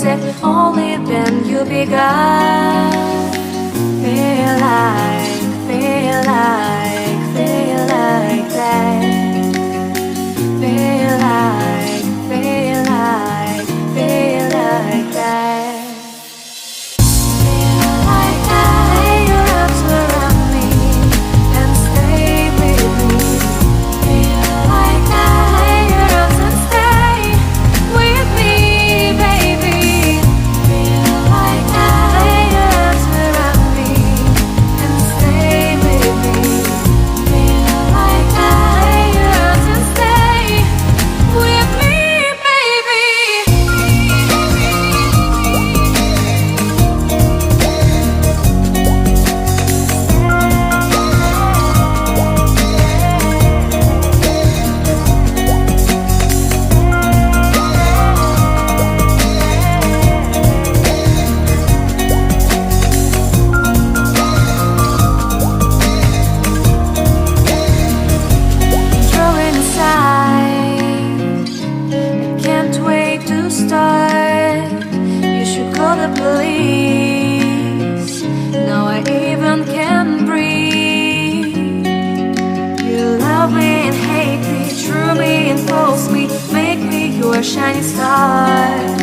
said only then you began. Feel like, feel like, feel like that. Feel like, feel like, feel like that. Feel like that. Lay your arms around me and stay with me. Feel like that. Lay your arms and stay with me, baby. Feel like that. Lay your arms around me and stay with me. Feel like that. Lay your arms and stay with me, baby. Drawing aside, I can't wait to start. You should call the police. Now I even can't breathe. You love me and hate me, true me and false me, make me your shining star.